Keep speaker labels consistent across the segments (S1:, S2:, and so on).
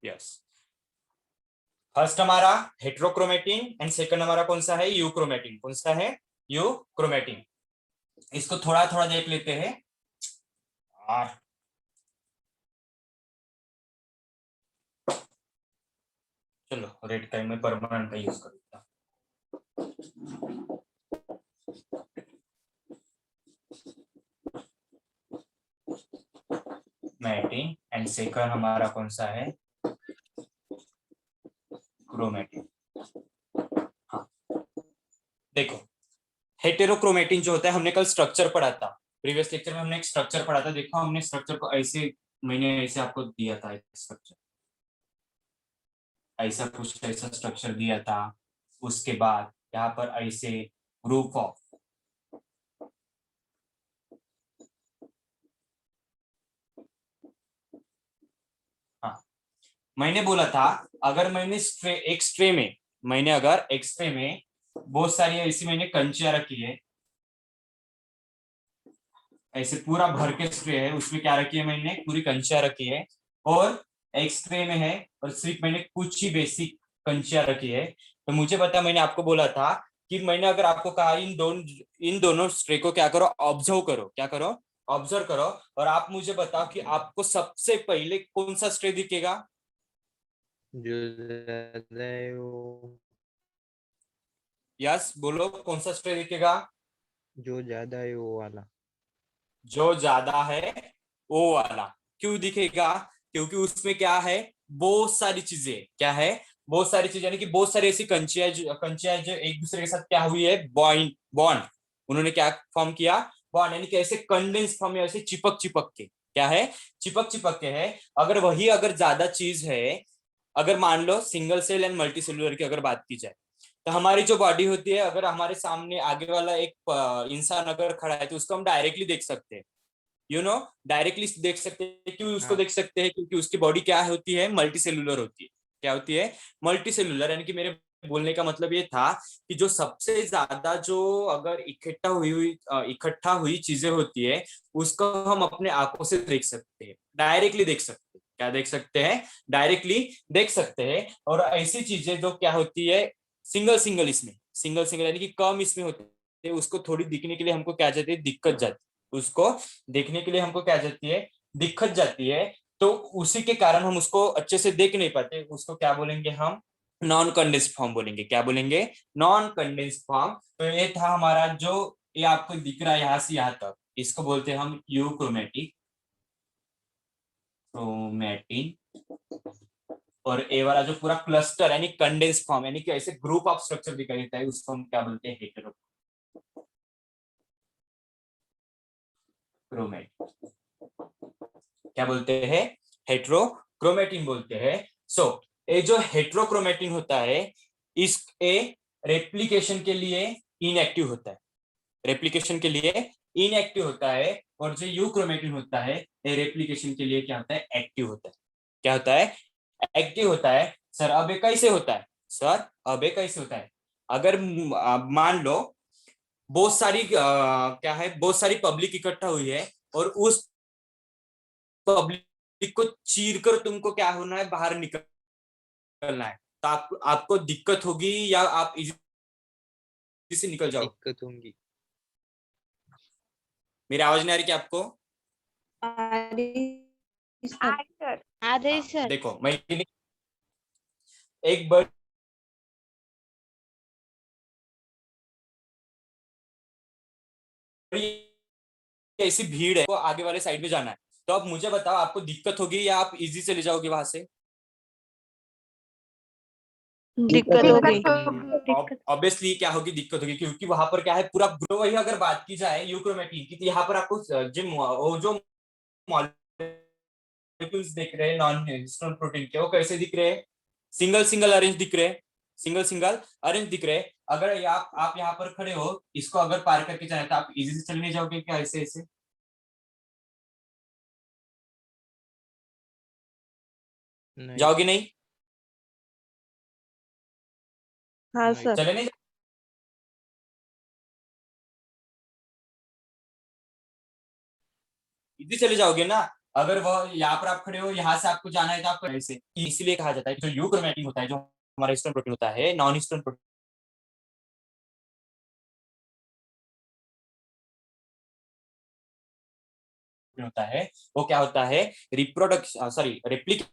S1: Yes, first हमारा heterochromatin and second हमारा कौन सा है, यूक्रोमेटिन। कौन सा है, यूक्रोमेटिन। इसको थोड़ा थोड़ा देख लेते हैं। चलो रेड का मैं परमानेंट का यूज करता हूँ। मैटिन एंड सेकंड हमारा कौन सा है, क्रोमेटिन। हाँ देखो, हेटेरोक्रोमेटिन जो होता है, हमने कल स्ट्रक्चर पढ़ा था, प्रीवियस लेक्चर में हमने एक स्ट्रक्चर पढ़ा था। देखो हमने स्ट्रक्चर को ऐसे, मैंने ऐसे आपको दिया था एक स्ट्रक्चर, ऐसा कुछ ऐसा स्ट्रक्चर दिया था। उसके बाद यहाँ पर ऐसे ग्रुप ऑफ, हाँ मैंने बोला था अगर मैंने एक स्ट्रे में, मैंने अगर एक स्ट्रे में बहुत सारी ऐसी मैंने कंचियां रखी है, ऐसे पूरा भर के स्ट्रे है, उसमें क्या रखी है, मैंने पूरी कंचियां रखी है, और एक स्ट्रे में है और सिर्फ मैंने कुछ ही बेसिक कंचियां रखी है। तो मुझे पता, मैंने आपको बोला था कि मैंने अगर आपको कहा इन दोनों स्ट्रे को क्या करो, ऑब्जर्व करो। क्या करो, ऑब्जर्व करो, और आप मुझे बताओ कि आपको सबसे पहले कौन सा स्ट्रे दिखेगा।
S2: जो ज्यादा है वो,
S1: यस बोलो, कौन सा स्ट्रे दिखेगा,
S2: जो ज्यादा है वो वाला।
S1: जो ज्यादा है वो वाला। क्यों दिखेगा, क्योंकि उसमें क्या है, बहुत सारी चीजें, क्या है, बहुत सारी चीजें, यानी कि बहुत सारी ऐसी कंचियां जो एक दूसरे के साथ क्या हुई है, बॉन्ड बॉन्ड, उन्होंने क्या फॉर्म किया, बॉन्ड, यानी कि ऐसे कंडेंस फॉर्म में ऐसे चिपक चिपक के, क्या है, चिपक चिपक के है। अगर वही अगर ज्यादा चीज है, अगर मान लो single cell and multicellular की अगर बात की जाए, तो हमारी जो बॉडी होती है, अगर हमारे सामने आगे वाला एक इंसान अगर खड़ा है, तो उसको हम डायरेक्टली देख सकते हैं, डायरेक्टली देख सकते हैं। क्यों उसको
S2: हाँ,
S1: देख सकते हैं, क्योंकि उसकी बॉडी क्या होती है, मल्टी सेलुलर होती है। क्या होती है, मल्टी सेलुलर, यानी कि मेरे बोलने का मतलब ये था कि जो सबसे ज्यादा जो अगर इकट्ठा हुई चीजें होती है, उसको हम अपने आंखों से देख सकते हैं, डायरेक्टली देख सकते हैं। क्या देख सकते हैं, डायरेक्टली देख सकते हैं। और ऐसी चीजें जो क्या होती है, सिंगल सिंगल, इसमें सिंगल सिंगल यानी कि कम इसमें होती है, उसको थोड़ी दिखने के लिए हमको क्या जाती है, दिक्कत जाती है। उसको देखने के लिए हमको क्या जाती है, दिक्कत जाती है। तो उसी के कारण हम उसको अच्छे से देख नहीं पाते। उसको क्या बोलेंगे हम, नॉन कंडेंस्ड फॉर्म बोलेंगे। क्या बोलेंगे, नॉन कंडेंस्ड फॉर्म। तो ये था हमारा जो, ये आपको दिख रहा है यहाँ से यहाँ तक, इसको बोलते हैं हम यूक्रोमेटिक, क्रोमेटिन। और ए वाला जो पूरा क्लस्टर यानी कंडेंस फॉर्म, यानी कि ऐसे ग्रुप ऑफ स्ट्रक्चर दिखाई देता है, उसको हम क्या बोलते हैं, हेटेरोक्रोमेटिन। क्या बोलते हैं, हेट्रोक्रोमेटिन बोलते हैं। सो ये जो हेट्रोक्रोमेटिन होता है, इस ए रेप्लिकेशन के लिए इनएक्टिव होता है, रेप्लिकेशन के लिए इनएक्टिव होता है। और जो यूक्रोमेटिन होता है, ये रेप्लिकेशन के लिए क्या होता है, एक्टिव होता है। क्या होता है, एक्टिव होता है। सर अब ये कैसे होता है, सर अब ये कैसे होता है, अगर मान लो बहुत सारी क्या है, बहुत सारी पब्लिक इकट्ठा हुई है, और उस पब्लिक को चीर कर तुमको क्या होना है, बाहर निकलना है, तो आपको दिक्कत होगी या आप इजी से निकल जाओ।
S2: दिक्कत होंगी।
S1: मेरी आवाज नहीं आ रही क्या आपको,
S3: आ रही
S1: हाँ
S3: सर।
S1: देखो मैं एक बड़ी ऐसी भीड़ है, को आगे वाले साइड में जाना है, तो अब मुझे बताओ आपको दिक्कत होगी या आप इजी से ले जाओगे वहां से।
S3: दिक्कत होगी।
S1: ऑब्वियसली क्या होगी, दिक्कत होगी, क्योंकि वहां पर क्या है, पूरा ग्रो। वही अगर बात की जाए यूक्रोमेटिन की, तो यहाँ पर आपको जो मॉलिक्यूल्स दिख रहे हैं नॉन हिस्टोन प्रोटीन के, वो कैसे दिख रहे हैं, सिंगल सिंगल अरेंज दिख रहे हैं, सिंगल सिंगल अरेंज दिख रहे हैं। अगर आप यहाँ पर खड़े हो, इसको अगर पार करके जाए, तो आप इजी से चलने जाओगे क्या, ऐसे ऐसे
S2: नहीं,
S1: जाओगे नहीं,
S3: हाँ
S2: नहीं।
S3: सर।
S1: चले नहीं, इजी चले जाओगे ना। अगर वह यहाँ पर आप खड़े हो, यहाँ से आपको जाना है तो आपको ऐसे, इसीलिए कहा जाता है जो यूक्रोमैटिन होता है, जो हमारा हिस्टोन प्रोटीन होता है, नॉन हिस्टोन प्रोटीन होता है, वो क्या होता है, रिप्रोडक्शन, सॉरी, रेप्लिकेशन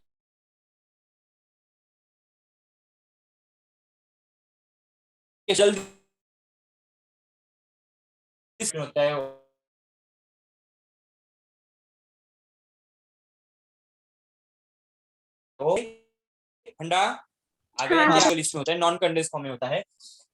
S1: जल्दी होता है, वो ठंडा आगे
S3: हाँ
S1: आगे लिस्ट में होता है, नॉन कंडेंस फॉर्म में होता है।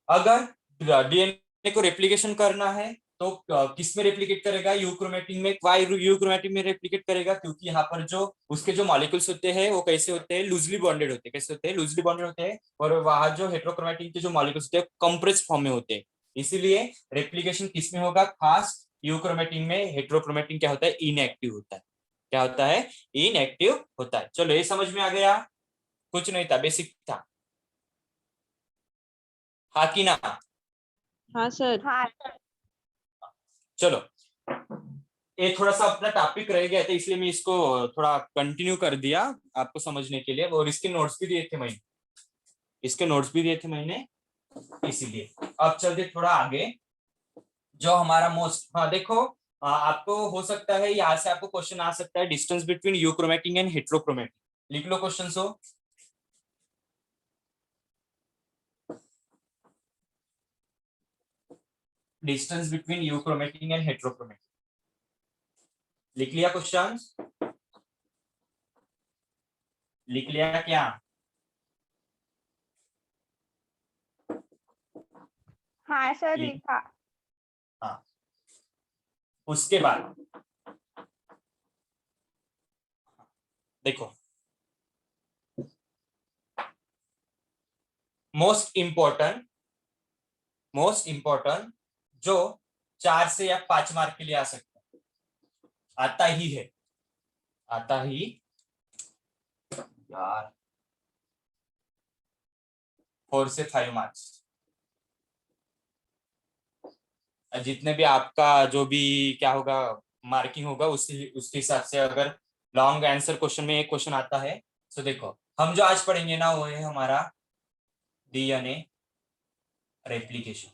S1: अगर डीएनए को रेप्लिकेशन करना है तो किस में रेप्लिकेट करेगा, यूक्रोमैटिन में। वाई यूक्रोमैटिन में रेप्लिकेट करेगा, क्योंकि यहाँ पर जो उसके जो मॉलिक्यूल्स होते हैं वो कैसे होते हैं, लूजली बॉन्डेड होते हैं। कैसे होते हैं, लूजली बॉन्डेड होते हैं। और वहां जो हेट्रोक्रोमैटिन के जो मॉलिक्यूल्स होते हैं कंप्रेस फॉर्म में होते हैं। इसीलिए रेप्लिकेशन किस में होगा, खास यूक्रोमैटिन में। हेट्रोक्रोमैटिन क्या होता है, इनएक्टिव होता है। क्या होता है, इनएक्टिव होता है। चलो ये समझ में आ गया, कुछ नहीं था, बेसिक था। हाँ कि ना।
S3: हाँ सर।
S4: हाँ
S1: चलो, ये थोड़ा सा अपना टॉपिक रह गया था, इसलिए मैं इसको थोड़ा कंटिन्यू कर दिया आपको समझने के लिए। और इसके नोट्स भी दिए थे मैंने, इसीलिए। अब चलते थोड़ा आगे, जो हमारा मोस्ट, हाँ देखो, आपको हो सकता है यहाँ से आपको क्वेश्चन आ सकता है, distance between euchromatin and heterochromatin. लिख लो क्वेश्चन। हो distance between euchromatin and heterochromatin, लिख लिया क्वेश्चन, लिख लिया क्या।
S4: हाँ सर
S1: लिख,
S4: लिखा।
S1: हाँ। उसके बाद देखो, मोस्ट इंपॉर्टेंट जो 4 से या 5 मार्क के लिए आ सकता है, आता ही है, आता ही यार, 4 से 5 मार्क्स। जितने भी आपका जो भी क्या होगा, मार्किंग होगा, उसके हिसाब से अगर लॉन्ग आंसर क्वेश्चन में एक क्वेश्चन आता है तो देखो, हम जो आज पढ़ेंगे ना वो है हमारा डीएनए रेप्लिकेशन।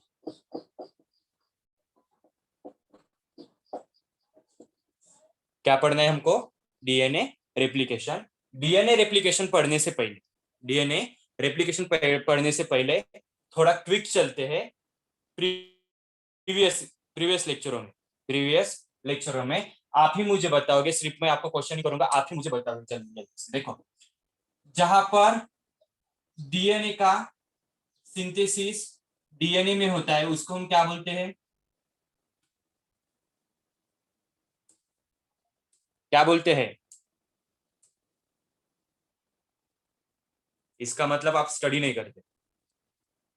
S1: क्या पढ़ना है हमको, डीएनए रेप्लिकेशन। डीएनए रेप्लिकेशन पढ़ने से पहले, डीएनए रेप्लिकेशन पढ़ने से पहले थोड़ा क्विक चलते हैं प्रीवियस प्रीवियस लेक्चरों में। आप ही मुझे बताओगे, सिर्फ मैं आपको क्वेश्चन नहीं करूंगा, आप ही मुझे बताओगे। जल्दी से देखो, जहां पर डीएनए का सिंथेसिस डीएनए में होता है उसको हम क्या बोलते हैं, क्या बोलते हैं। इसका मतलब आप स्टडी नहीं करते।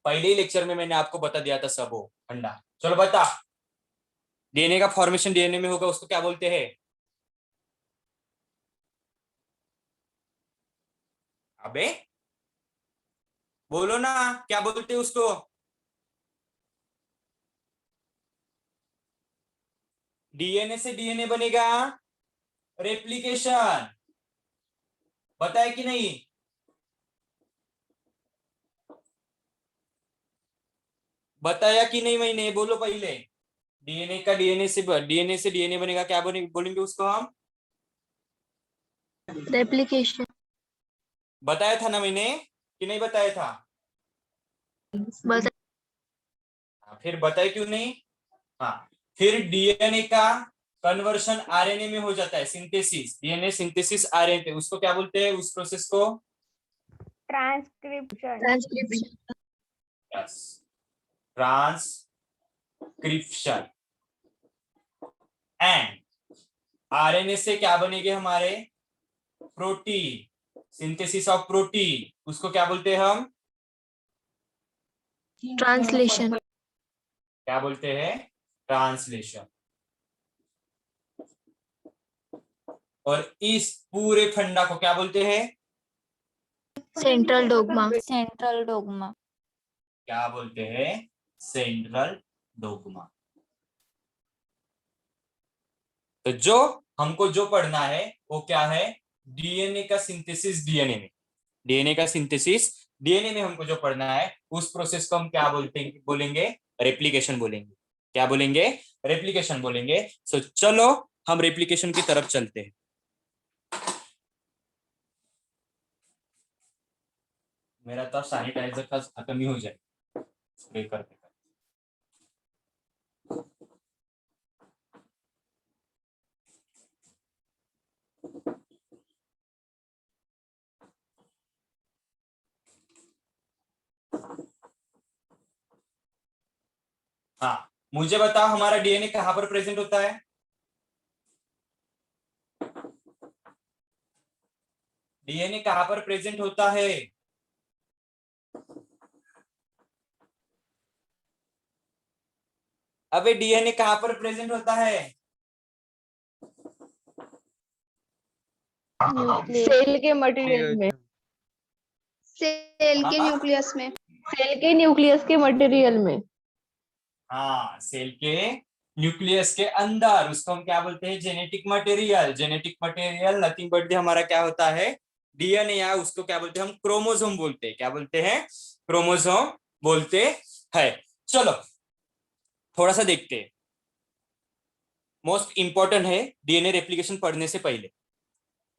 S1: पहले ही लेक्चर में मैंने आपको बता दिया था सब, हो ठंडा। चलो बता, डीएनए का फॉर्मेशन डीएनए में होगा उसको क्या बोलते हैं। अबे बोलो ना, क्या बोलते हैं उसको। डीएनए से डीएनए बनेगा रेप्लिकेशन, बताया कि नहीं। बताया कि नहीं मैंने, बोलो पहले। डीएनए से डीएनए बनेगा, क्या बोलेंगे उसको हम।
S3: रेप्लिकेशन।
S1: बताया था ना मैंने कि नहीं बताया था। फिर बताए क्यों नहीं। हाँ, फिर डीएनए का कन्वर्शन आरएनए में हो जाता है, सिंथेसिस, डीएनए सिंथेसिस आरएनए पे, उसको क्या बोलते हैं, उस प्रोसेस को
S4: transcription.
S1: Yes, transcription. And RNA से क्या बनेंगे हमारे, प्रोटीन, सिंथेसिस ऑफ प्रोटीन, उसको क्या बोलते हैं हम,
S3: ट्रांसलेशन।
S1: क्या बोलते हैं, ट्रांसलेशन। और इस पूरे फंडा को क्या बोलते हैं,
S3: सेंट्रल डोग्मा।
S4: Central dogma.
S1: क्या बोलते हैं, सेंट्रल डोग्मा। तो जो हमको जो पढ़ना है वो क्या है, डीएनए का सिंथेसिस। डीएनए का सिंथेसिस, डीएनए में हमको जो पढ़ना है उस प्रोसेस को हम क्या बोलेंगे, रेप्लिकेशन बोलेंगे। क्या बोलेंगे, रेप्लिकेशन बोलेंगे। सो चलो हम रेप्लिकेशन की तरफ चलते हैं। मेरा तो सैनिटाइजर का खत्म ही हो जाए स्प्रे करके। हाँ, मुझे बताओ हमारा डीएनए कहां पर प्रेजेंट होता है। डीएनए कहां पर प्रेजेंट होता है। अबे डीएनए कहां पर प्रेजेंट होता है।
S5: सेल के मटेरियल में, सेल के
S1: हाँ?
S5: न्यूक्लियस में, सेल के न्यूक्लियस के मटेरियल में।
S1: हाँ, सेल के न्यूक्लियस के अंदर, उसको हम क्या बोलते हैं, genetic material. Genetic material nothing but हमारा क्या होता है, डीएनए, या उसको क्या बोलते हैं हम, क्रोमोसोम बोलते हैं। क्या बोलते हैं, क्रोमोसोम बोलते हैं। चलो थोड़ा सा देखते हैं, मोस्ट इंपॉर्टेंट है डीएनए रेप्लिकेशन पढ़ने से पहले।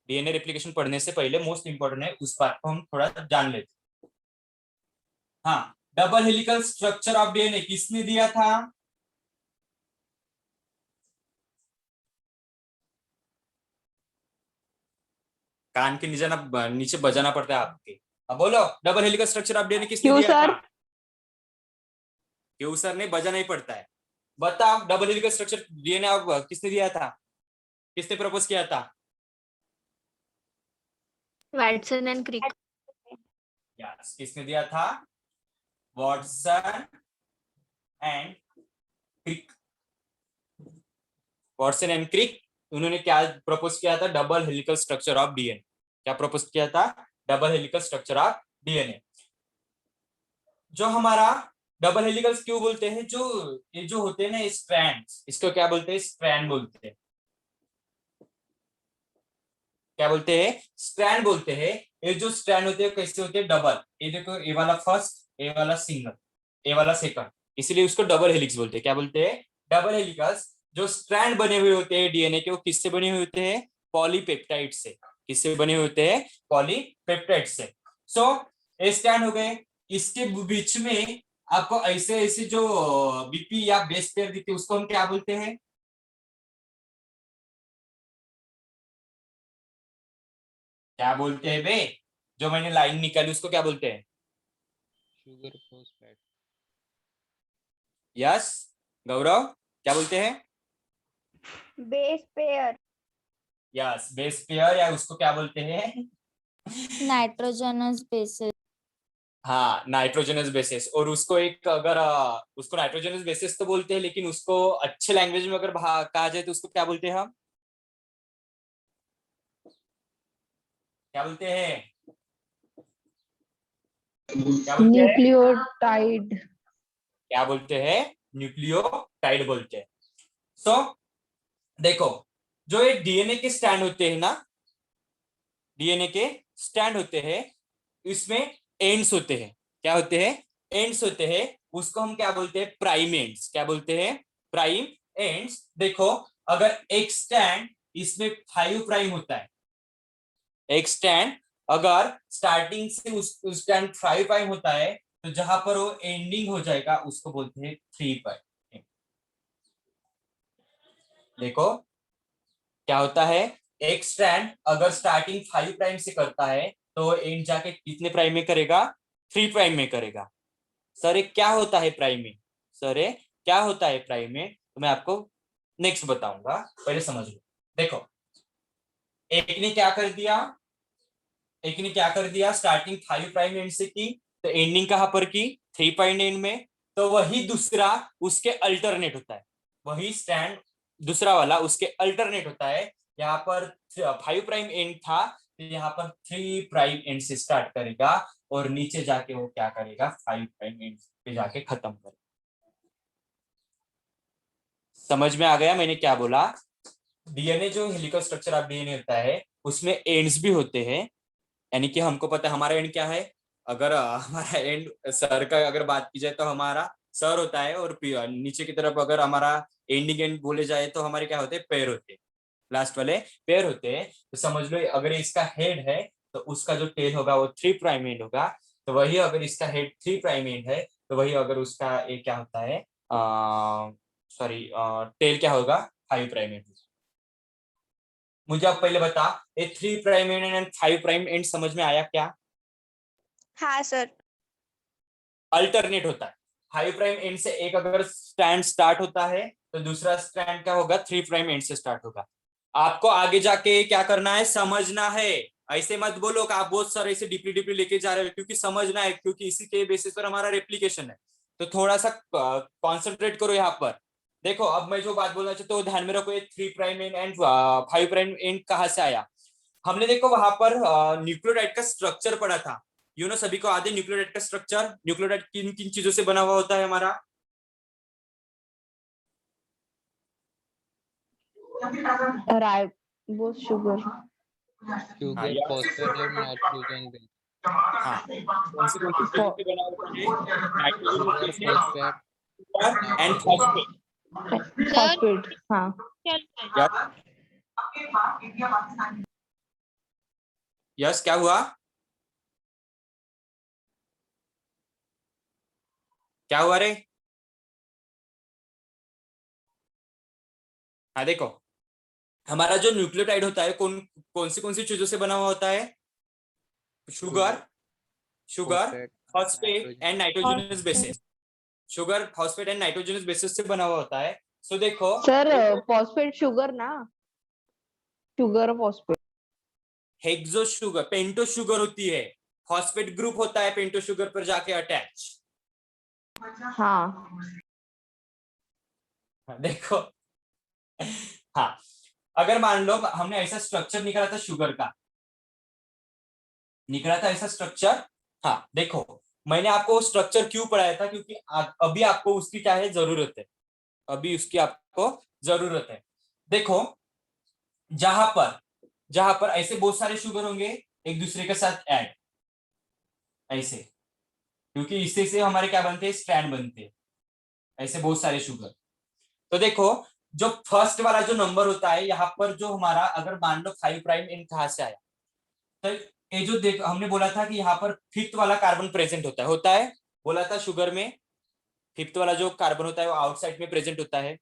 S1: डीएनए रेप्लिकेशन पढ़ने से पहले मोस्ट इंपॉर्टेंट है, उस बात को हम थोड़ा जान लेते हैं। हाँ, double helical structure of DNA किसने दिया था। कान के नीचे बजाना पड़ता है आपके। अब बोलो, double helical structure of DNA किसने
S5: क्यों
S1: दिया
S5: सर?
S1: था। क्यों सर ने बजाना ही पड़ता है। बताओ, डबल हेलिकल स्ट्रक्चर डीएनए किसने दिया था, किसने प्रपोज किया था।
S3: Watson and Crick.
S1: यस, किसने दिया था, Watson and Crick. Watson and Crick, उन्होंने क्या प्रपोज किया था, double helical structure of DNA. क्या प्रपोज किया था, double helical structure of DNA. जो हमारा डबल हेलिकल्स क्यों बोलते हैं, जो ये जो होते हैं ना स्ट्रैंड, इसको क्या बोलते हैं, स्ट्रैंड बोलते हैं। क्या बोलते हैं, स्ट्रैंड बोलते हैं। ये जो स्ट्रैंड होते हैं कैसे होते हैं, डबल। ये देखो, ए वाला फर्स्ट, ए वाला सिंगल, ए वाला सेकंड, इसीलिए उसको डबल हेलिक्स बोलते हैं। क्या बोलते हैं, डबल हेलिकल्स। जो स्ट्रैंड बने हुए होते हैं डीएनए के, वो किससे बने हुए होते हैं, पॉलीपेप्टाइड से। किससे बने हुए होते हैं, पॉलीपेप्टाइड से। सो ये स्ट्रैंड हो गए। इसके बीच में आपको ऐसे ऐसे जो बीपी या बेस पेयर दिखते हैं, उसको हम क्या बोलते हैं, क्या बोलते हैं बे, जो मैंने लाइन निकाली उसको क्या बोलते हैं।
S2: Sugar phosphate.
S1: यस गौरव, क्या बोलते हैं।
S4: Base pair.
S1: Yes, base pair, या उसको क्या बोलते हैं,
S4: नाइट्रोजनस बेसिस।
S1: हाँ, नाइट्रोजनस बेसिस। और उसको एक अगर उसको नाइट्रोजनस बेसिस तो बोलते हैं, लेकिन उसको अच्छे लैंग्वेज में अगर कहा जाए तो उसको क्या बोलते हैं हम, क्या बोलते हैं, क्या बोलते हैं,
S5: न्यूक्लियोटाइड।
S1: क्या बोलते हैं, न्यूक्लियोटाइड बोलते हैं। सो देखो, जो ये डीएनए के स्टैंड होते हैं ना, डीएनए के स्टैंड होते हैं, इसमें एंड्स होते हैं। क्या होते हैं, एंड्स होते हैं। उसको हम क्या बोलते हैं, प्राइम एंड्स। क्या बोलते हैं, प्राइम एंड्स। देखो, अगर एक स्टैंड इसमें 5 प्राइम होता है, एक स्टैंड अगर स्टार्टिंग से उस स्टैंड 5 प्राइम होता है, तो जहां पर वो एंडिंग हो जाएगा उसको बोलते हैं 3 प्राइम। देखो क्या होता है, एक स्ट्रैंड अगर स्टार्टिंग 5 प्राइम से करता है, तो एंड जाके कितने प्राइम में करेगा, 3 प्राइम में करेगा। सर ये क्या होता है प्राइम में, सर ये क्या होता है प्राइम में, तो मैं आपको नेक्स्ट बताऊंगा, पहले समझ लो। देखो, एक ने क्या कर दिया, एक ने क्या कर दिया, स्टार्टिंग 5 प्राइम एंड से की, तो एंडिंग कहां पर की, 3 पॉइंट एंड में। तो वही दूसरा उसके अल्टरनेट होता है, वही स्टैंड दूसरा वाला उसके अल्टरनेट होता है। यहाँ पर 5 प्राइम एंड था, तो यहाँ पर 3 प्राइम एंड से स्टार्ट करेगा, और नीचे जाके वो क्या करेगा, 5 प्राइम एंड पे जाके खत्म करेगा। समझ में आ गया मैंने क्या बोला। डीएनए जो हेलिकल स्ट्रक्चर ऑफ डीएनए होता है उसमें एंड्स भी होते हैं, यानी कि हमको पता है हमारा एंड क्या है। अगर हमारा एंड सर का अगर बात की जाए तो हमारा सर होता है, और नीचे की तरफ अगर हमारा एंडिंग एंड बोले जाए तो हमारे क्या होते हैं, पैर होते हैं, लास्ट वाले पैर होते हैं। तो समझ लो अगर इसका हेड है तो उसका जो टेल होगा वो 3 प्राइम एंड होगा। तो वही अगर इसका हेड 3 प्राइम एंड है तो वही अगर उसका एक क्या होता है, सॉरी, टेल क्या होगा, 5 प्राइम एंड। मुझे आप पहले बता, ये 3 prime and and 5 prime and समझ में आया क्या?
S4: हाँ सर।
S1: अल्टरनेट होता है। 5 प्राइम एंड से एक अगर स्ट्रैंड स्टार्ट होता है तो दूसरा स्ट्रैंड क्या होगा, 3 प्राइम एंड से स्टार्ट होगा। आपको आगे जाके क्या करना है, समझना है। ऐसे मत बोलो कि आप बहुत सारे ऐसे डीपली डीपली लेके जा रहे हो, क्योंकि समझना है, क्योंकि इसी के बेसिस पर हमारा रेप्लिकेशन है। तो थोड़ा सा कॉन्सेंट्रेट करो यहाँ पर। देखो अब मैं जो बात बोलना चाहता हूँ ध्यान में रखो, ये 3 prime and and 5 prime and कहाँ से आया। हमने देखो वहां पर न्यूक्लियोटाइड का स्ट्रक्चर पढ़ा था। सभी को आधे न्यूक्लियोटाइड का स्ट्रक्चर, न्यूक्लियोटाइड किन किन चीजों से बना हुआ होता है हमारा?
S5: Ribose sugar.
S1: हाँ
S2: sugar, phosphate और nitrogen base.
S1: हाँ, कौन से चीजों से बना होता है? Nitrogen
S2: Sugar, phosphate,
S1: and
S2: nitrogen.
S1: Phosphate.
S5: Phosphate. हाँ।
S1: यस, क्या हुआ, क्या हुआ रे? हाँ देखो, हमारा जो न्यूक्लियोटाइड होता है कौन सी चीजों से बना हुआ होता है? Sugar, sugar,
S2: Phosphate,
S1: phosphate
S2: nitrogen.
S1: And nitrogenous bases. Sugar, phosphate and nitrogenous bases से बना हुआ होता है। सो देखो,
S5: सर फॉस्फेट शुगर ना, sugar phosphate.
S1: Hexose sugar, pentose sugar होती है, फॉस्फेट ग्रुप होता है पेंटो शुगर पर जाके अटैच।
S5: हाँ।
S1: देखो, हाँ, अगर मान लो हमने ऐसा स्ट्रक्चर निकाला था शुगर का, निकला था ऐसा स्ट्रक्चर। हाँ देखो, मैंने आपको स्ट्रक्चर क्यों पढ़ाया था, क्योंकि अभी आपको उसकी क्या है, जरूरत है। अभी उसकी आपको जरूरत है। देखो, जहां पर ऐसे बहुत सारे शुगर होंगे एक दूसरे के साथ ऐड, ऐसे, क्योंकि इससे से हमारे क्या बनते हैं, स्ट्रैंड बनते हैं, ऐसे बहुत सारे शुगर। तो देखो, जो फर्स्ट वाला जो नंबर होता है यहाँ पर, जो हमारा अगर मान लो 5 प्राइम इन कहां से आया, तो ये जो देख हमने बोला था कि यहाँ पर फिफ्थ वाला कार्बन प्रेजेंट होता है, बोला था शुगर में फिफ्थ वाला जो कार्बन होता है वो आउटसाइड में प्रेजेंट होता है,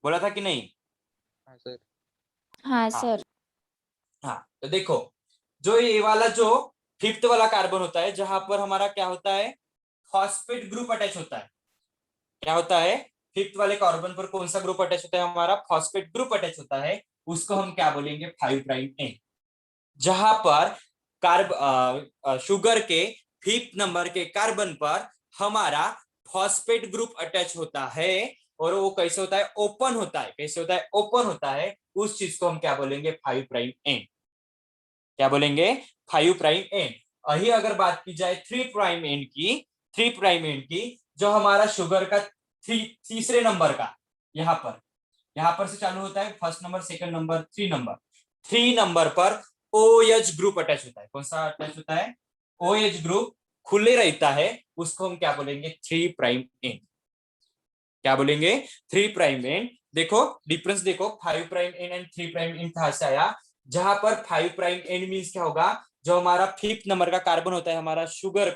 S1: बोला था कि नहीं?
S2: हाँ सर.
S4: हाँ
S1: हाँ
S4: सर.
S1: हाँ, तो देखो, जो ये वाला जो फिफ्थ वाला कार्बन होता है जहां पर हमारा क्या होता है, फॉस्फेट ग्रुप अटैच होता है। क्या होता है, फिफ्थ वाले कार्बन पर कौन सा ग्रुप अटैच होता है, हमारा फॉस्फेट ग्रुप अटैच होता है। उसको हम क्या बोलेंगे, 5 प्राइम एंड। जहां पर शुगर के फिफ्थ नंबर के कार्बन पर हमारा फॉस्फेट ग्रुप अटैच होता है, और वो कैसे होता है, ओपन होता है। कैसे होता है, ओपन होता है। उस चीज को हम क्या बोलेंगे, 5 प्राइम एंड। क्या बोलेंगे, 5 प्राइम एंड। वही अगर बात की जाए 3 प्राइम एंड की, 3 प्राइम एंड की, जो हमारा शुगर का तीसरे नंबर का, यहाँ पर से चालू होता है, first number, second number, 3 number, 3 number पर OH ग्रुप अटैच होता है। कौन सा अटैच होता है, OH ग्रुप खुले रहता है। उसको हम क्या बोलेंगे, 3 प्राइम एंड। क्या बोलेंगे, 3 प्राइम एंड। देखो डिफरेंस, देखो 5 prime and and 3 prime and कहां से आया। जहां पर 5 प्राइम एंड मींस क्या होगा, जो हमारा फिफ्थ नंबर का कार्बन होता है, हमारा शुगर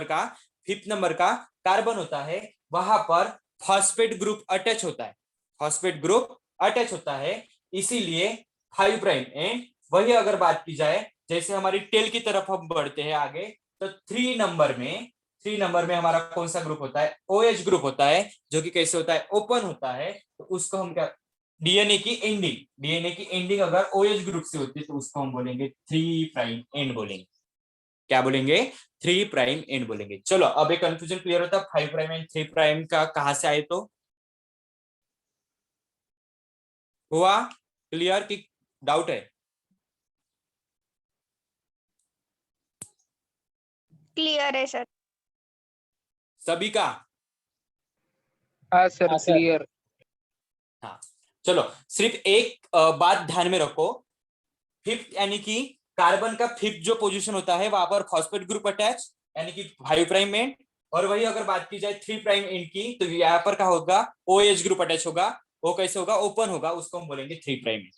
S1: का फिफ्थ नंबर का कार्बन होता है, वहां पर फॉस्फेट ग्रुप अटैच होता है। फॉस्फेट ग्रुप अटैच होता है, इसीलिए 5 प्राइम एंड। वही अगर बात की जाए, जैसे हमारी टेल की तरफ हम बढ़ते हैं आगे, तो 3 नंबर में हमारा कौन सा ग्रुप होता है, OH ग्रुप होता है, जो कि कैसे होता है, ओपन होता है। तो उसको हम क्या, डीएनए की एंडिंग अगर OH ग्रुप से होती है तो उसको हम बोलेंगे 3 प्राइम एंड बोलेंगे। क्या बोलेंगे, 3 प्राइम एंड बोलेंगे। चलो अब एक कंफ्यूजन क्लियर होता है, 5 प्राइम एंड 3 प्राइम का कहां से आए, तो हुआ क्लियर कि डाउट है?
S4: क्लियर है सर.
S1: सभी का?
S2: हाँ सर, क्लियर.
S1: हाँ, चलो सिर्फ एक बात ध्यान में रखो, फिफ्थ यानी कि कार्बन का फिफ्थ जो पोजीशन होता है वहां पर फॉस्फेट ग्रुप अटैच यानी कि 5 प्राइम एंड, और वही अगर बात की जाए 3 प्राइम एंड की तो यहाँ पर क्या होगा, OH ग्रुप अटैच होगा। वो कैसे होगा, ओपन होगा, उसको हम बोलेंगे 3 प्राइम एंड।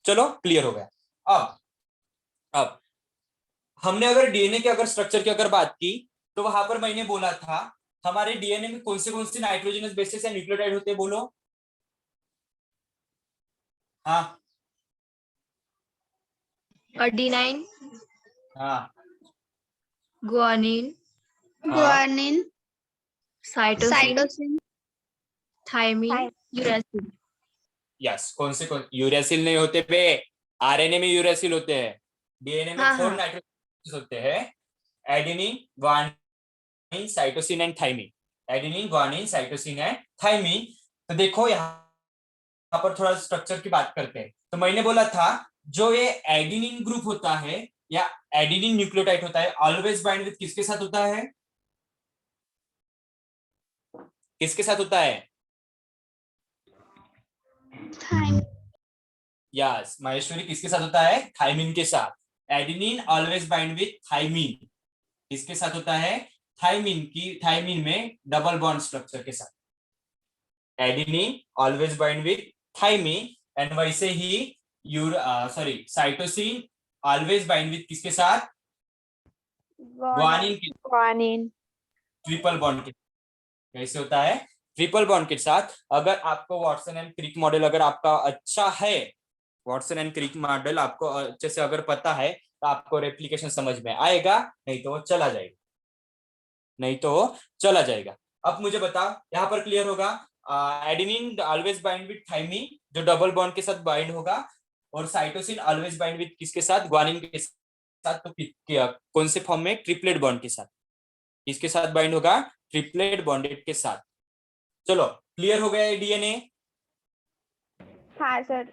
S1: चलो क्लियर हो गया। अब हमने अगर डीएनए के अगर स्ट्रक्चर की अगर बात की तो वहां पर मैंने बोला था हमारे डीएनए में कौन से नाइट्रोजनस बेसिस या न्यूक्लियोटाइड होते हैं, बोलो। हाँ
S3: Adenine,
S1: हाँ
S3: guanine,
S1: हाँ
S4: guanine,
S3: cytosine,
S4: cytosine,
S3: thymine, uracil.
S1: Yes, कौन यूरेसिल नहीं होते पे, आरएनए में यूरेसिल होते हैं। डीएनए में
S3: हाँ,
S1: 4
S3: हाँ।
S1: नाइट्रोजन होते हैं, adenine, guanine, cytosine and thymine. Adenine, guanine, cytosine and thymine. तो देखो यहाँ पर थोड़ा स्ट्रक्चर की बात करते हैं। तो मैंने बोला था जो ये एडेनिन ग्रुप होता है या एडेनिन न्यूक्लियोटाइड होता है ऑलवेज बाइंड विद किसके साथ होता है, किसके साथ होता है?
S4: thymine,
S1: यस महेश्वरी, किसके साथ होता है? थाइमिन के साथ। Adenine always bind with thymine, किसके साथ होता है? थाइमिन में डबल बॉन्ड स्ट्रक्चर के साथ। Adenine always bind with thymine and वैसे ही साइटोसिन ऑलवेज बाइंड विद किसके साथ? ग्वानिन के,
S5: guanine.
S1: ट्रिपल बॉन्ड के। कैसे होता है? ट्रिपल बॉन्ड के साथ। अगर आपको वॉटसन एंड क्रिक मॉडल अगर आपका अच्छा है, वॉटसन एंड क्रिक मॉडल आपको अच्छे से अगर पता है तो आपको रेप्लिकेशन समझ में आएगा, नहीं तो वो चला जाएगा, नहीं तो वो चला जाएगा। अब मुझे बताओ यहाँ पर क्लियर होगा, adenine always bind with thymine जो डबल बॉन्ड के साथ बाइंड होगा, और साइटोसिन ऑलवेज बाइंड विद किसके साथ? ग्वानिन के साथ। तो कौन से फॉर्म में? ट्रिपलेट बॉन्ड के साथ। किसके साथ बाइंड होगा? ट्रिपलेट बॉन्डेड के साथ। चलो क्लियर हो गया डीएनए
S4: हाँ सर,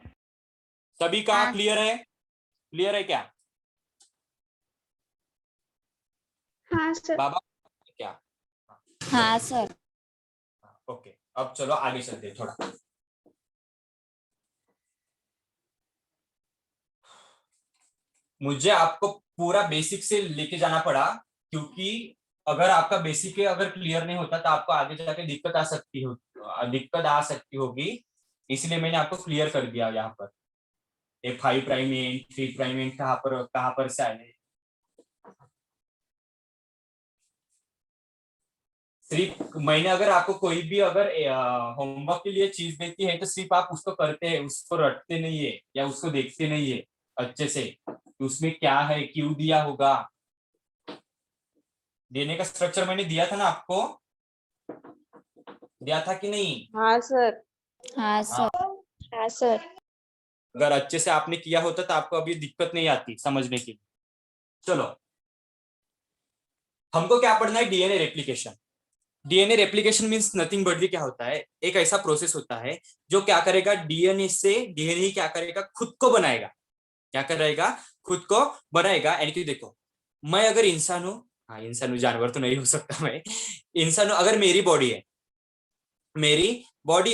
S1: सभी का?
S4: हाँ।
S1: क्लियर है? क्लियर है क्या
S4: हाँ सर,
S1: बाबा? क्या?
S4: हाँ सर,
S1: ओके, अब चलो आगे चलते हैं थोड़ा। मुझे आपको पूरा बेसिक से लेके जाना पड़ा, क्योंकि अगर आपका बेसिक अगर क्लियर नहीं होता तो आपको आगे जाके दिक्कत आ सकती होगी। इसलिए मैंने आपको क्लियर कर दिया यहाँ पर। ये 5 प्राइम एंड 3 प्राइम एंड कहाँ पर से आए। सिर्फ मैंने अगर आपको कोई भी अगर होमवर्क के लिए चीज देती है तो सिर्फ आप उसको करते हैं, उसको रटते नहीं है या उसको देखते नहीं है अच्छे से कि उसमें क्या है, क्यों दिया होगा। देने का स्ट्रक्चर मैंने दिया था ना आपको, दिया था कि नहीं?
S5: हाँ सर.
S4: हाँ
S1: हाँ,
S4: सर, हाँ सर,
S1: अगर अच्छे से आपने किया होता तो आपको अभी दिक्कत नहीं आती समझने की। चलो हमको क्या पढ़ना है? DNA replication. DNA replication means nothing but क्या होता है, एक ऐसा प्रोसेस होता है जो क्या करेगा, डीएनए से डीएनए क्या करेगा, खुद को बनाएगा। क्या करेगा? खुद को बनाएगा। यानी कि देखो मैं अगर इंसान हूं, हाँ इंसान हूं, जानवर तो नहीं हो सकता मैं, इंसान हूं, अगर मेरी बॉडी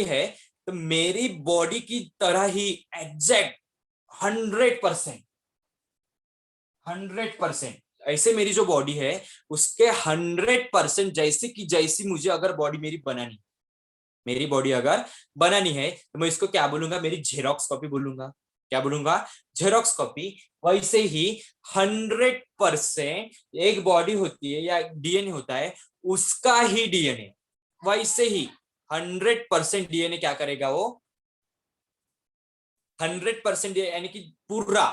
S1: है तो मेरी बॉडी की तरह ही एग्जैक्ट 100% 100% ऐसे मेरी जो बॉडी है उसके 100% जैसे कि जैसी मुझे अगर बॉडी मेरी बॉडी अगर बनानी है तो मैं इसको क्या बोलूंगा? मेरी जेरोक्स कॉपी बोलूंगा। क्या बोलूंगा? Xerox copy. वैसे ही 100% एक बॉडी होती है या डीएनए होता है, उसका ही डीएनए वैसे ही 100% डीएनए क्या करेगा? वो 100% यानी कि पूरा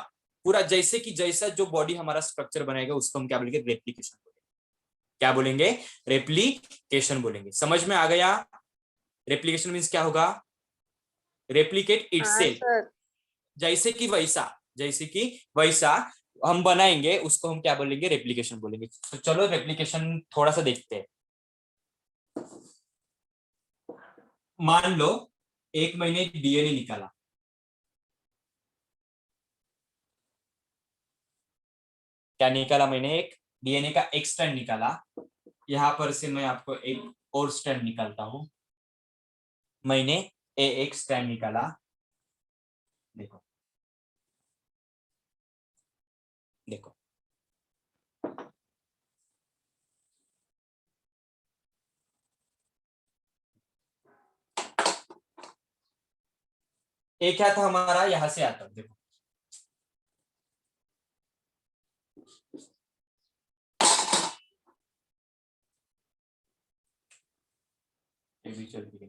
S1: पूरा जैसे कि जैसा जो बॉडी हमारा स्ट्रक्चर बनाएगा उसको हम क्या बोलेंगे? रेप्लिकेशन बोलेंगे। क्या बोलेंगे? रेप्लिकेशन बोलेंगे। समझ में आ गया? रेप्लिकेशन मीन्स क्या होगा? रेप्लिकेट
S5: हाँ
S1: इटसेल्फ,
S5: सर.
S1: जैसे कि वैसा हम बनाएंगे उसको हम क्या बोलेंगे? रेप्लिकेशन बोलेंगे। तो चलो रेप्लिकेशन थोड़ा सा देखते हैं। मान लो एक महीने डीएनए निकाला, क्या निकाला मैंने? एक डीएनए का एक स्ट्रैंड निकाला। यहां पर से मैं आपको एक और स्ट्रैंड निकालता हूं। मैंने एक स्ट्रैंड निकाला, देखो एक क्या था हमारा, यहां से आता, देखो ये भी चल रही है।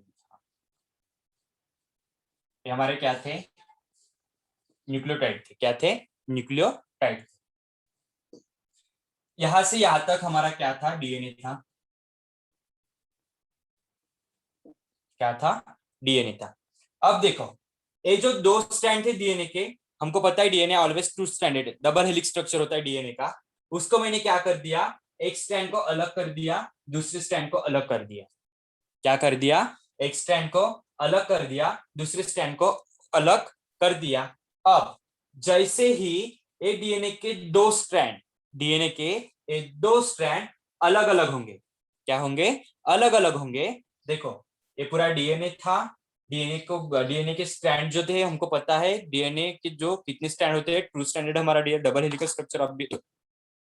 S1: ये हमारे क्या थे, न्यूक्लियोटाइड थे, क्या थे, न्यूक्लियोटाइड। यहां से यहां तक हमारा क्या था, डीएनए था, क्या था, डीएनए था। अब देखो ये जो दो स्ट्रैंड थे डीएनए के, हमको पता है DNA always two stranded, double helix structure होता है डीएनए का। उसको मैंने क्या कर दिया, एक स्ट्रैंड को अलग कर दिया, दूसरे स्ट्रैंड को अलग कर दिया। क्या कर दिया, एक स्ट्रैंड को अलग कर दिया, दूसरे स्ट्रैंड को अलग कर दिया। अब जैसे ही ये डीएनए के दो स्ट्रैंड, डीएनए के ये दो स्ट्रैंड अलग अलग होंगे, क्या होंगे, अलग अलग होंगे। देखो ये पूरा डीएनए था, डीएनए के स्ट्रैंड जो थे हमको पता है, डीएनए के जो कितने स्ट्रैंड होते हैं, टू स्ट्रैंडेड हमारा डीएनए, डबल हेलिकल स्ट्रक्चर, अब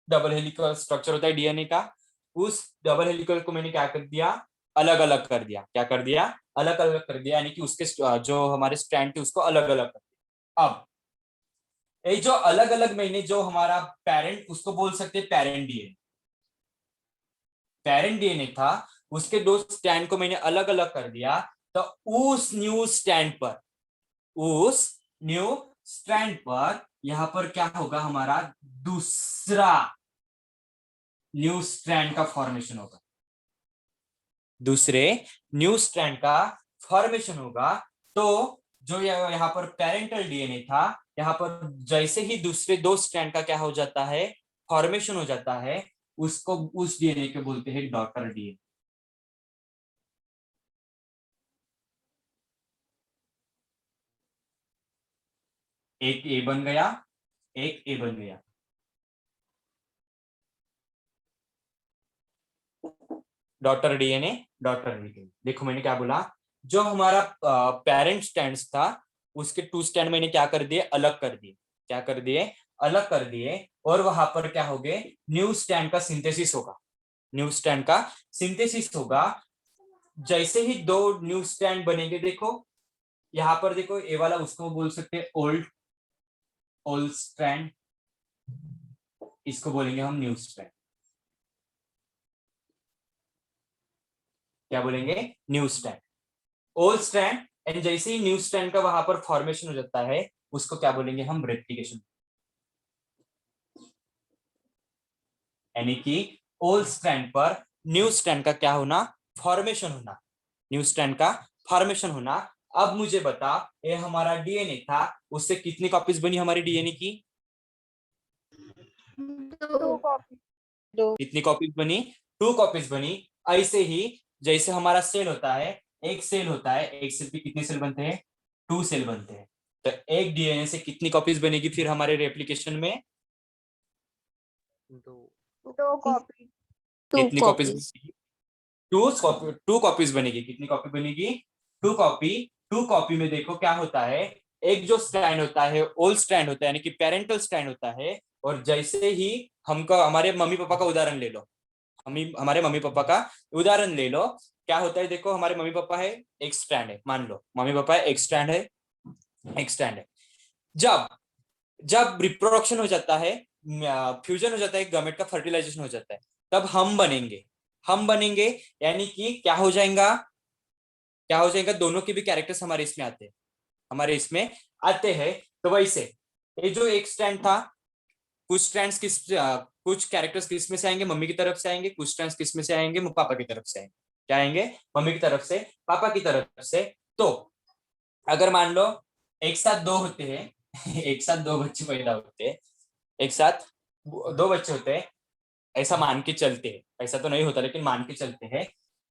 S1: डबल हेलिकल स्ट्रक्चर होता है डीएनए का। उस डबल हेलिकल को मैंने क्या कर दिया, अलग अलग कर दिया, क्या कर दिया, अलग अलग कर दिया, यानी कि उसके जो हमारे स्ट्रैंड थे उसको अलग अलग कर दिया। अब ये जो अलग अलग मैंने जो हमारा पेरेंट, उसको बोल सकते हैं पेरेंट डीएनए, पेरेंट डीएनए था, उसके दो स्ट्रैंड को मैंने अलग अलग कर दिया। तो उस न्यू स्ट्रैंड पर, उस न्यू स्ट्रैंड पर यहां पर क्या होगा, हमारा दूसरा न्यू स्ट्रैंड का फॉर्मेशन होगा, दूसरे न्यू स्ट्रैंड का फॉर्मेशन होगा। तो जो यहाँ पर पेरेंटल डीएनए था, यहाँ पर जैसे ही दूसरे दो स्ट्रैंड का क्या हो जाता है, फॉर्मेशन हो जाता है, उसको उस डीएनए को बोलते हैं डॉटर डीएनए। एक ए बन गया, एक ए बन गया, डॉटर डीएनए, डॉटर डीएनए। देखो मैंने क्या बोला, जो हमारा पेरेंट स्ट्रैंड था उसके टू स्ट्रैंड मैंने क्या कर दिए, अलग कर दिए, क्या कर दिए, अलग कर दिए। और वहां पर क्या हो गए, न्यू स्ट्रैंड का सिंथेसिस होगा, न्यू स्ट्रैंड का सिंथेसिस होगा। जैसे ही दो न्यू स्ट्रैंड बनेंगे, देखो यहाँ पर देखो, ये वाला उसको बोल सकते हैं ओल्ड, ओल्ड स्ट्रैंड, इसको बोलेंगे हम न्यू स्ट्रैंड, क्या बोलेंगे, new strand, old strand. And जैसे ही न्यू स्ट्रैंड का वहां पर फॉर्मेशन हो जाता है, उसको क्या बोलेंगे हम, रेप्लिकेशन, यानी कि ओल्ड स्ट्रैंड पर न्यू स्ट्रैंड का क्या होना, फॉर्मेशन होना, न्यू स्ट्रैंड का फॉर्मेशन होना। अब मुझे बता, ये हमारा डीएनए था, उससे कितनी कॉपीज बनी हमारी डीएनए की,
S4: टू कॉपी
S1: कितनी कॉपीज बनी, टू कॉपीज बनी। ऐसे ही जैसे हमारा सेल होता है, एक सेल होता है, एक सेल पे कितने सेल बनते हैं, टू सेल बनते हैं। तो एक डीएनए से कितनी कॉपीज बनेगी फिर हमारे रेप्लिकेशन में,
S4: दो कॉपी
S1: कितनी कॉपीज बनेगी, टू कॉपीज बनेगी। कितनी कॉपी बनेगी, टू कॉपी। टू कॉपी में देखो क्या होता है, एक जो स्ट्रैंड होता है ओल्ड स्ट्रैंड होता है, यानी कि पेरेंटल स्ट्रैंड होता है। और जैसे ही हमको, हमारे मम्मी पापा का उदाहरण ले लो, हमारे मम्मी पापा का उदाहरण ले लो, क्या होता है, देखो हमारे मम्मी पापा है, एक स्ट्रैंड है, मान लो मम्मी पापा है, एक स्ट्रैंड है, एक स्ट्रैंड है। जब जब रिप्रोडक्शन हो जाता है, फ्यूजन हो जाता है, गमेट का फर्टिलाइजेशन हो जाता है, तब हम बनेंगे, हम बनेंगे, यानी कि क्या हो जाएगा, क्या हो जाएगा, दोनों के भी कैरेक्टर्स हमारे इसमें आते हैं, हमारे इसमें आते हैं। तो वैसे ये जो एक स्ट्रैंड था, कुछ स्ट्रैंड्स कुछ कैरेक्टर्स किस में से आएंगे, मम्मी की तरफ से आएंगे, कुछ स्ट्रैंड्स किस में से आएंगे, पापा की तरफ से आएंगे। क्या आएंगे, मम्मी की तरफ से, पापा की तरफ से। तो अगर मान लो एक साथ दो होते हैं एक साथ दो बच्चे पैदा होते हैं, एक साथ दो बच्चे होते हैं, ऐसा मान के चलते हैं, ऐसा तो नहीं होता लेकिन मान के चलते हैं।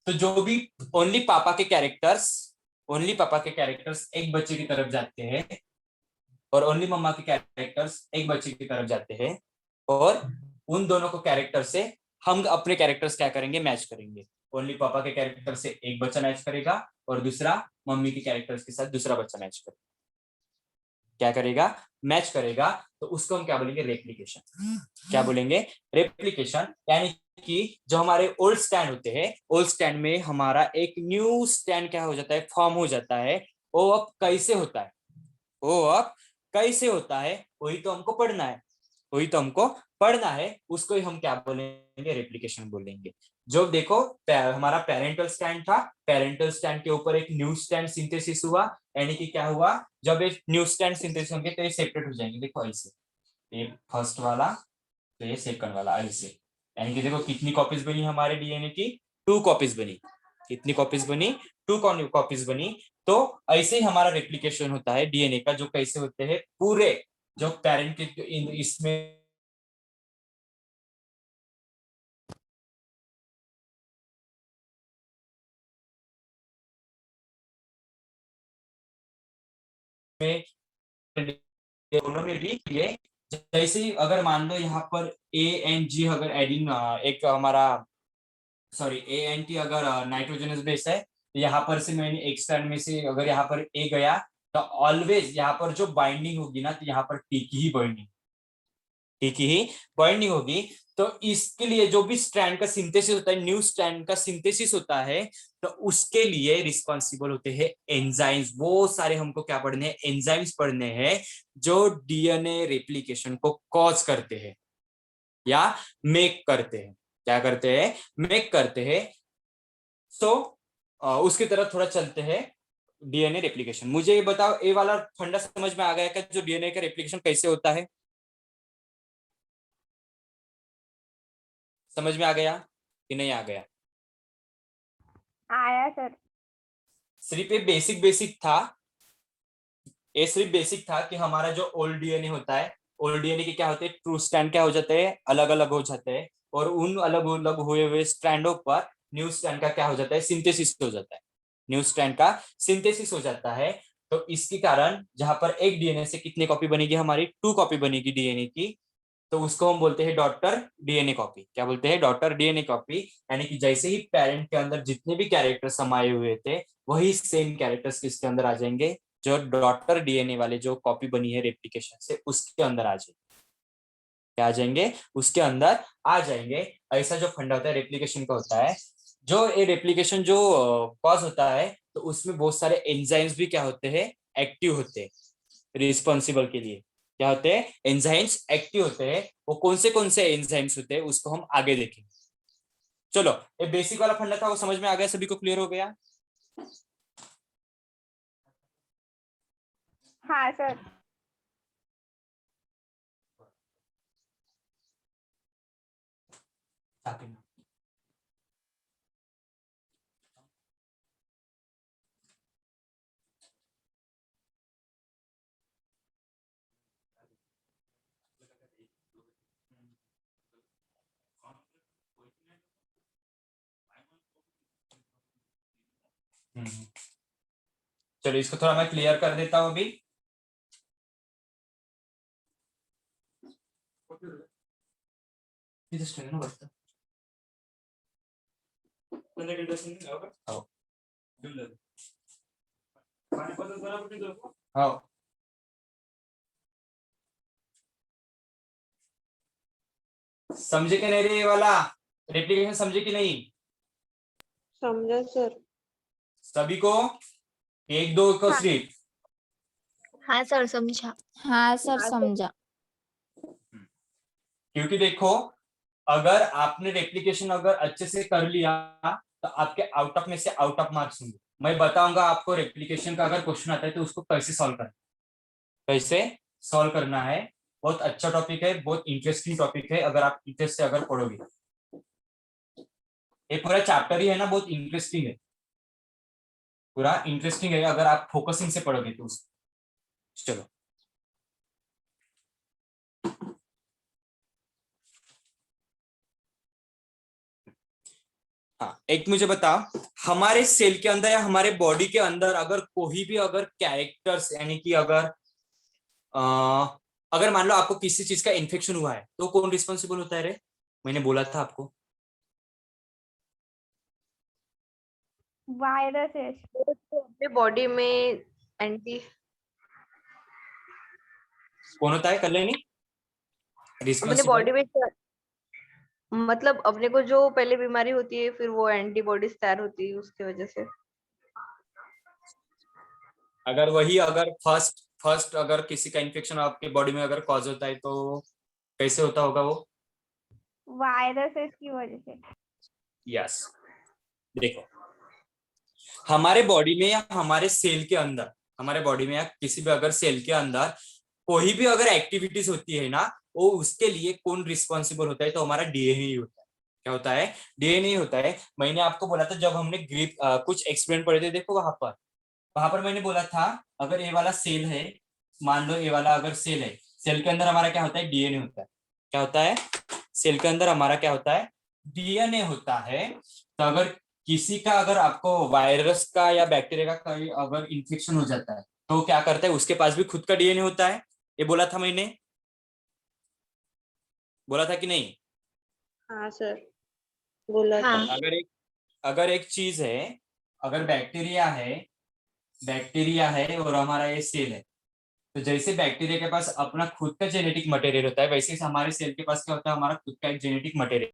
S1: तो जो भी ओनली पापा के कैरेक्टर्स, ओनली पापा के कैरेक्टर्स एक बच्चे की तरफ जाते हैं, और ओनली मम्मा के कैरेक्टर्स एक बच्चे की तरफ जाते हैं। और उन दोनों को कैरेक्टर से हम अपने कैरेक्टर्स क्या करेंगे, मैच करेंगे। ओनली पापा के कैरेक्टर से एक बच्चा मैच करेगा, और दूसरा मम्मी के कैरेक्टर्स के साथ दूसरा बच्चा मैच करेगा। क्या करेगा, मैच करेगा तो उसको हम क्या बोलेंगे, रेप्लिकेशन। क्या बोलेंगे, रेप्लिकेशन। यानी कि जो हमारे ओल्ड स्टैंड होते हैं, ओल्ड स्टैंड में हमारा एक न्यू स्टैंड क्या हो जाता है, फॉर्म हो जाता है। वो अब कैसे होता है, वो अब कैसे होता है, वही तो हमको पढ़ना है, वही तो हमको पढ़ना है, उसको ही हम क्या बोलेंगे, रेप्लिकेशन बोलेंगे। जो देखो हमारा पेरेंटल स्टैंड था, पेरेंटल स्टैंड के ऊपर एक न्यू स्टैंड सिंथेसिस हुआ, यानी कि क्या हुआ, जब एक न्यू स्टैंड सिंथेसिस होंगे तो ये सेपरेट हो जाएंगे। देखो ऐसे, ये फर्स्ट वाला तो ये सेकंड वाला, ऐसे। यानी कि देखो कितनी कॉपीज बनी हमारे डीएनए की, 2 कॉपीज बनी। कितनी कॉपीज बनी, 2 कॉपीज बनी। तो ऐसे ही हमारा रेप्लिकेशन होता है डीएनए का, जो कैसे होते हैं, पूरे जो पेरेंट के इसमें दोनों में भी ये, जैसे ही अगर मान लो यहाँ पर ए एंड जी अगर एडिंग, एक हमारा सॉरी ए एंड टी अगर नाइट्रोजनस बेस है, तो यहाँ पर से मैंने एक स्टैंड में से अगर यहाँ पर ए गया, तो ऑलवेज यहाँ पर जो बाइंडिंग होगी ना, तो यहाँ पर टी की ही बाइंडिंग, टी की ही बाइंडिंग होगी। तो इसके लिए जो भी स्ट्रैंड का सिंथेसिस होता है, न्यू स्ट्रैंड का सिंथेसिस होता है, तो उसके लिए रिस्पॉन्सिबल होते हैं एंजाइम्स। वो सारे हमको क्या पढ़ने हैं, एंजाइम्स पढ़ने हैं, जो डीएनए रेप्लिकेशन को कॉज करते हैं या मेक करते हैं। क्या करते हैं, मेक करते हैं। सो उसकी तरफ थोड़ा चलते हैं, डीएनए रेप्लिकेशन। मुझे ये बताओ, ये वाला फंडा समझ में आ गया क्या, जो डीएनए का रेप्लिकेशन कैसे होता है, समझ में आ गया कि नहीं आ गया?
S4: आया सर।
S1: सिर्फ ये बेसिक बेसिक था, ये सिर्फ बेसिक था कि हमारा जो ओल्ड डीएनए होता है, ओल्ड डीएनए के क्या होते हैं, ट्रू स्ट्रैंड क्या हो जाते हैं, अलग अलग हो जाते हैं, और उन अलग अलग हुए हुए स्ट्रैंडों पर न्यू स्ट्रैंड का क्या हो जाता है, सिंथेसिस हो जाता है, न्यू स्ट्रैंड का सिंथेसिस हो जाता है। तो इसके कारण जहां पर एक डीएनए से कितनी कॉपी बनेगी हमारी, 2 कॉपी बनेगी डीएनए की, तो उसको हम बोलते हैं डॉटर डीएनए कॉपी। क्या बोलते हैं, डॉटर डीएनए कॉपी। यानी कि जैसे ही पेरेंट के अंदर जितने भी कैरेक्टर समाये हुए थे, वही सेम कैरेक्टर्स किसके अंदर आ जाएंगे, जो डॉटर डीएनए वाले जो कॉपी बनी है रेप्लिकेशन से, उसके अंदर आ जाएंगे। क्या आ जाएंगे, उसके अंदर आ जाएंगे। ऐसा जो फंडा होता है रेप्लिकेशन का होता है, जो ये रेप्लिकेशन जो कॉज होता है, तो उसमें बहुत सारे एंजाइम्स भी क्या होते हैं, एक्टिव होते हैं रिस्पॉन्सिबल के लिए। क्या होते हैं, एंजाइम्स एक्टिव होते हैं। वो कौन से एंजाइम्स होते हैं, उसको हम आगे देखेंगे। चलो, ये बेसिक वाला फंडा था, वो समझ में आ गया, सभी को क्लियर हो गया?
S4: हाँ सर।
S1: चलो, इसको थोड़ा मैं क्लियर कर देता हूँ अभी। हाँ, समझे कि नहीं रे ये वाला रेप्लिकेशन, समझे कि नहीं
S5: समझा सर।
S1: सभी को, एक दो को
S4: हाँ।
S1: सिर्फ?
S3: हाँ सर, समझा।
S6: हाँ सर समझा।
S1: क्योंकि देखो, अगर आपने रेप्लिकेशन अगर अच्छे से कर लिया, तो आपके आउट ऑफ में से आउट ऑफ मार्क्स होंगे। मैं बताऊंगा आपको रेप्लिकेशन का अगर क्वेश्चन आता है तो उसको कैसे सॉल्व करना, कैसे सॉल्व करना है। बहुत अच्छा टॉपिक है, बहुत इंटरेस्टिंग टॉपिक है, अगर आप इंटरेस्ट से अगर पढ़ोगे। ये पूरा चैप्टर ही है ना, बहुत इंटरेस्टिंग है, पूरा इंटरेस्टिंग है अगर आप फोकसिंग से पढ़ोगे तो चलो, हाँ, एक मुझे बताओ, हमारे सेल के अंदर या हमारे बॉडी के अंदर अगर कोई भी अगर कैरेक्टर्स, यानी कि अगर मान लो आपको किसी चीज का इन्फेक्शन हुआ है, तो कौन रिस्पॉन्सिबल होता है रे? मैंने बोला था आपको,
S4: वायरसेस।
S5: तो अपने बॉडी में एंटी
S1: कौन होता है कल्याणी?
S6: अपने
S1: रिस्पॉन्सिबल
S6: बॉडी में मतलब अपने को जो पहले बीमारी होती है फिर वो एंटीबॉडीज तैयार होती है उसकी वजह से।
S1: अगर फर्स्ट अगर किसी का इन्फेक्शन आपके बॉडी में अगर कॉज होता है तो कैसे होता होगा वो?
S4: वायरसेस की वजह से।
S1: यस, देखो हमारे बॉडी में या हमारे सेल के अंदर, हमारे बॉडी में या किसी भी अगर सेल के अंदर कोई भी अगर एक्टिविटीज होती है ना, वो उसके लिए कौन रिस्पॉन्सिबल होता है? तो हमारा डीएनए ही होता है। क्या होता है? डीएनए होता है। मैंने आपको बोला था जब हमने ग्रिप कुछ एक्सपेरिमेंट पढ़े थे, देखो वहां पर मैंने बोला था अगर ये वाला सेल है, मान लो ये वाला अगर सेल है, सेल के अंदर हमारा क्या होता है? डीएनए होता है। क्या होता है? सेल के अंदर हमारा क्या होता है? डीएनए होता है। तो अगर किसी का अगर आपको वायरस का या बैक्टीरिया का कोई अगर इन्फेक्शन हो जाता है तो क्या करता है? उसके पास भी खुद का डीएनए होता है। ये बोला था मैंने, बोला था कि नहीं?
S5: हाँ सर, बोला था।
S3: हाँ
S1: अगर एक चीज है, अगर बैक्टीरिया है और हमारा ये सेल है, तो जैसे बैक्टीरिया के पास अपना खुद का जेनेटिक मटेरियल होता है, वैसे हमारे सेल के पास क्या होता है? हमारा खुद का एक जेनेटिक मटेरियल